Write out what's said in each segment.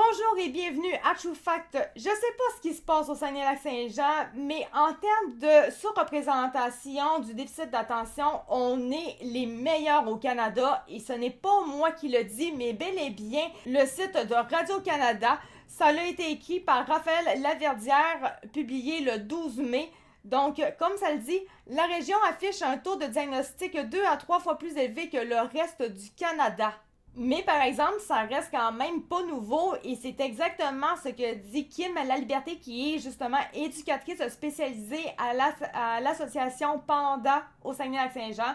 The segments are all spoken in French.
Bonjour et bienvenue à True Fact. Je sais pas ce qui se passe au Saguenay-Lac-Saint-Jean, mais en termes de surreprésentation du déficit d'attention, on est les meilleurs au Canada et ce n'est pas moi qui le dis, mais bel et bien le site de Radio-Canada. Ça a été écrit par Raphaël Laverdière, publié le 12 mai. Donc, comme ça le dit, la région affiche un taux de diagnostic 2 à 3 fois plus élevé que le reste du Canada. Mais par exemple, ça reste quand même pas nouveau et c'est exactement ce que dit Kim Laliberté, qui est justement éducatrice spécialisée à l'association Panda au Saguenay-Lac-Saint-Jean.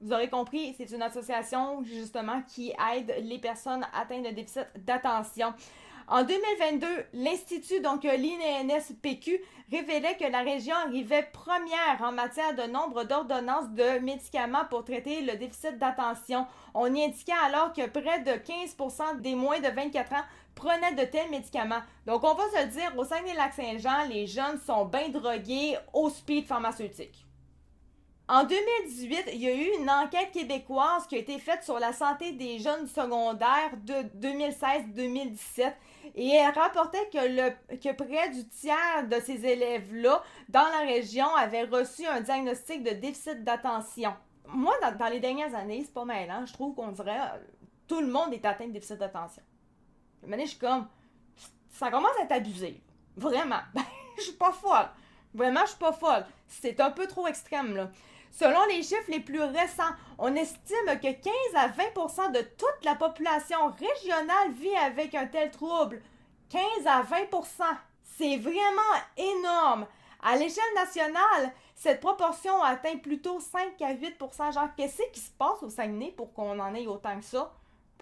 Vous aurez compris, c'est une association justement qui aide les personnes atteintes de déficit d'attention. En 2022, l'Institut, donc l'INSPQ, révélait que la région arrivait première en matière de nombre d'ordonnances de médicaments pour traiter le déficit d'attention. On y indiquait alors que près de 15% des moins de 24 ans prenaient de tels médicaments. Donc on va se le dire, au Saguenay-Lac-Saint-Jean, les jeunes sont bien drogués au speed pharmaceutique. En 2018, il y a eu une enquête québécoise qui a été faite sur la santé des jeunes secondaires de 2016-2017 et elle rapportait que près du tiers de ces élèves-là dans la région avaient reçu un diagnostic de déficit d'attention. Moi, dans les dernières années, c'est pas mal, hein? Je trouve qu'on dirait tout le monde est atteint de déficit d'attention. Je suis comme, ça commence à être abusé. Vraiment. Je suis pas folle. Vraiment, je suis pas folle. C'est un peu trop extrême, là. Selon les chiffres les plus récents, on estime que 15 à 20% de toute la population régionale vit avec un tel trouble. 15 à 20%. C'est vraiment énorme. À l'échelle nationale, cette proportion atteint plutôt 5 à 8%. Genre, qu'est-ce qui se passe au Saguenay pour qu'on en ait autant que ça?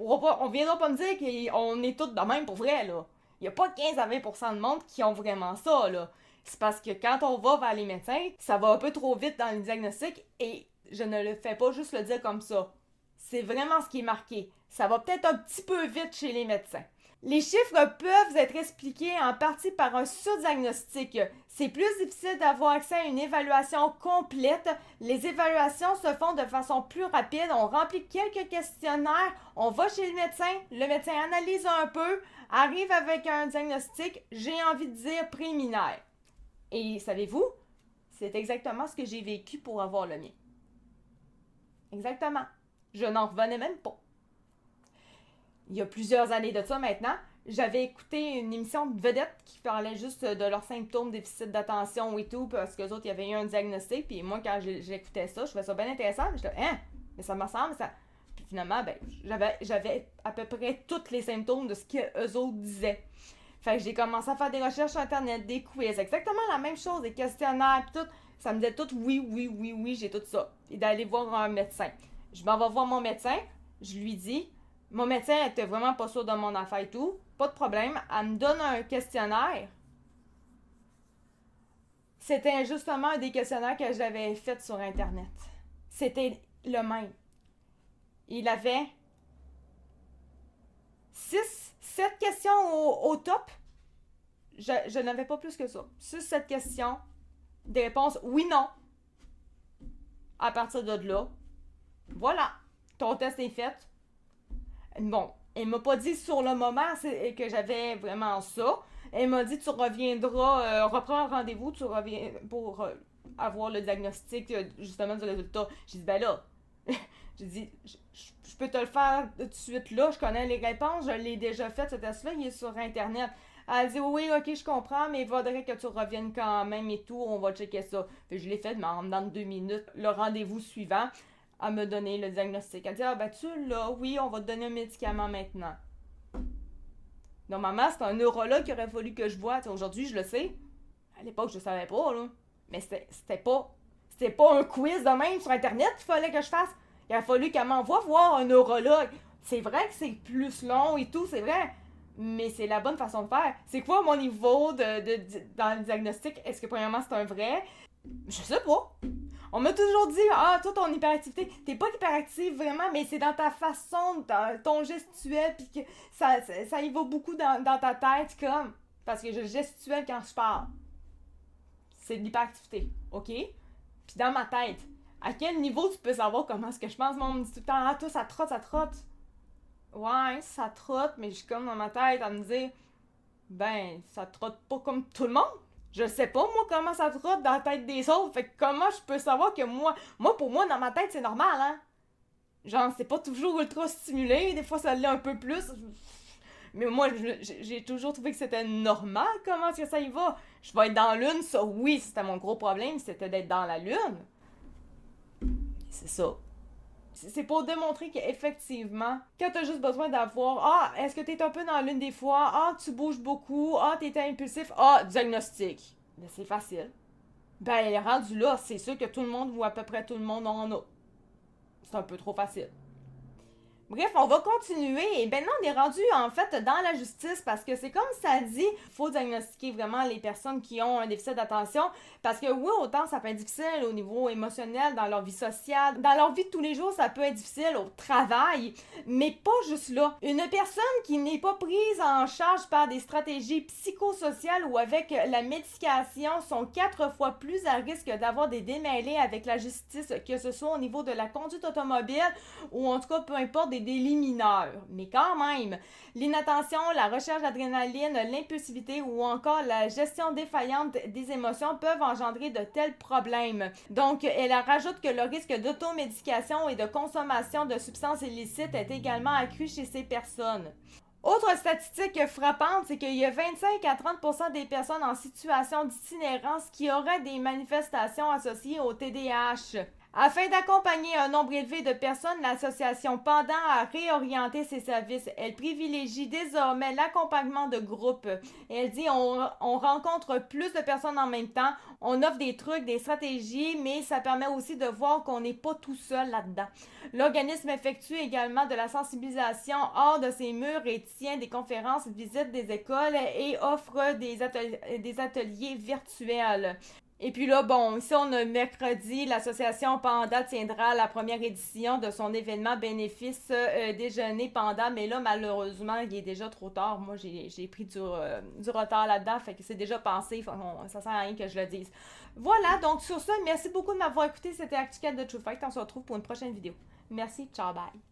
On viendra pas me dire qu'on est tous de même pour vrai, là. Il n'y a pas 15 à 20% de monde qui ont vraiment ça, là. C'est parce que quand on va vers les médecins, ça va un peu trop vite dans le diagnostic et je ne le fais pas juste le dire comme ça. C'est vraiment ce qui est marqué. Ça va peut-être un petit peu vite chez les médecins. Les chiffres peuvent être expliqués en partie par un surdiagnostic. C'est plus difficile d'avoir accès à une évaluation complète. Les évaluations se font de façon plus rapide. On remplit quelques questionnaires, on va chez le médecin analyse un peu, arrive avec un diagnostic, j'ai envie de dire préliminaire. Et savez-vous, c'est exactement ce que j'ai vécu pour avoir le mien. Exactement. Je n'en revenais même pas. Il y a plusieurs années de ça maintenant, j'avais écouté une émission de vedettes qui parlait juste de leurs symptômes, déficit d'attention et tout, parce qu'eux autres, il y avait eu un diagnostic, puis moi, quand j'écoutais ça, je trouvais ça bien intéressant, mais je disais, hein, mais ça me ressemble, ça... Puis finalement, ben, j'avais à peu près tous les symptômes de ce qu'eux autres disaient. Fait que j'ai commencé à faire des recherches sur Internet, des quiz, exactement la même chose, des questionnaires, pis tout. Ça me disait tout, oui, j'ai tout ça. Et d'aller voir un médecin. Je m'en vais voir mon médecin, je lui dis, mon médecin était vraiment pas sûr de mon affaire et tout, pas de problème, elle me donne un questionnaire. C'était justement un des questionnaires que j'avais fait sur Internet. C'était le même. Il avait 7 questions au top. Je n'avais pas plus que ça. 7 questions. Des réponses oui, non. À partir de là, voilà. Ton test est fait. Bon, elle m'a pas dit sur le moment que j'avais vraiment ça. Elle m'a dit tu reviendras, reprends un rendez-vous, tu reviens pour avoir le diagnostic justement du résultat. J'ai dit ben là, j'ai dit je peux te le faire tout de suite là, je connais les réponses, je l'ai déjà fait ce test-là, il est sur Internet. Elle dit oui, ok, je comprends, mais il faudrait que tu reviennes quand même et tout, on va checker ça. Fait que je l'ai fait, mais en dedans de 2 minutes, le rendez-vous suivant, à me donner le diagnostic. Elle dit ah ben tu l'as, oui, on va te donner un médicament maintenant. Normalement, c'est un neurologue qui aurait fallu que je voie. Aujourd'hui, je le sais. À l'époque, je le savais pas, là. Mais c'était pas un quiz de même sur Internet qu'il fallait que je fasse. Il a fallu qu'elle m'envoie voir un neurologue. C'est vrai que c'est plus long et tout, c'est vrai. Mais c'est la bonne façon de faire. C'est quoi mon niveau dans le diagnostic? Est-ce que premièrement c'est un vrai? Je sais pas. On m'a toujours dit, ah, toi, ton hyperactivité, t'es pas hyperactive vraiment, mais c'est dans ta façon, dans ton gestuel, pis que ça y va beaucoup dans ta tête, comme. Parce que je gestuelle quand je parle. C'est de l'hyperactivité, ok? Puis dans ma tête, à quel niveau tu peux savoir comment est-ce que je pense? Moi, on me dit tout le temps, ah, toi, ça trotte. Ouais, ça trotte, mais je suis comme dans ma tête à me dire, ben, ça trotte pas comme tout le monde. Je sais pas, moi, comment ça trotte dans la tête des autres. Fait que comment je peux savoir que pour moi, dans ma tête, c'est normal, hein? Genre, c'est pas toujours ultra stimulé, des fois ça l'est un peu plus. Mais moi, j'ai toujours trouvé que c'était normal comment est-ce que ça y va. Je vais être dans la lune, ça oui, c'était mon gros problème, c'était d'être dans la lune. C'est ça. C'est pour démontrer qu'effectivement, quand t'as juste besoin d'avoir ah, est-ce que t'es un peu dans la lune des fois? Ah, tu bouges beaucoup. Ah, t'es impulsif. Ah, diagnostic. Ben, c'est facile. Ben, rendu là, c'est sûr que tout le monde ou à peu près tout le monde en a. C'est un peu trop facile. Bref, on va continuer et maintenant on est rendu en fait dans la justice parce que c'est comme ça dit, faut diagnostiquer vraiment les personnes qui ont un déficit d'attention parce que oui, autant ça peut être difficile au niveau émotionnel, dans leur vie sociale, dans leur vie de tous les jours, ça peut être difficile au travail, mais pas juste là. Une personne qui n'est pas prise en charge par des stratégies psychosociales ou avec la médication sont 4 fois plus à risque d'avoir des démêlés avec la justice, que ce soit au niveau de la conduite automobile ou en tout cas peu importe des délits mineurs. Mais quand même, l'inattention, la recherche d'adrénaline, l'impulsivité ou encore la gestion défaillante des émotions peuvent engendrer de tels problèmes. Donc, elle rajoute que le risque d'automédication et de consommation de substances illicites est également accru chez ces personnes. Autre statistique frappante, c'est qu'il y a 25 à 30% des personnes en situation d'itinérance qui auraient des manifestations associées au TDAH. Afin d'accompagner un nombre élevé de personnes, l'association Pendant a réorienté ses services. Elle privilégie désormais l'accompagnement de groupe. Elle dit on rencontre plus de personnes en même temps, on offre des trucs, des stratégies, mais ça permet aussi de voir qu'on n'est pas tout seul là-dedans. L'organisme effectue également de la sensibilisation hors de ses murs et tient des conférences, visite des écoles et offre des ateliers virtuels. Et puis là, bon, ici on a mercredi, l'association Panda tiendra la première édition de son événement bénéfice déjeuner Panda, mais là malheureusement il est déjà trop tard. Moi j'ai pris du retard là-dedans, fait que c'est déjà passé, ça sert à rien que je le dise. Voilà, donc sur ça, merci beaucoup de m'avoir écouté, c'était ActuCat de True Fact, on se retrouve pour une prochaine vidéo. Merci, ciao, bye.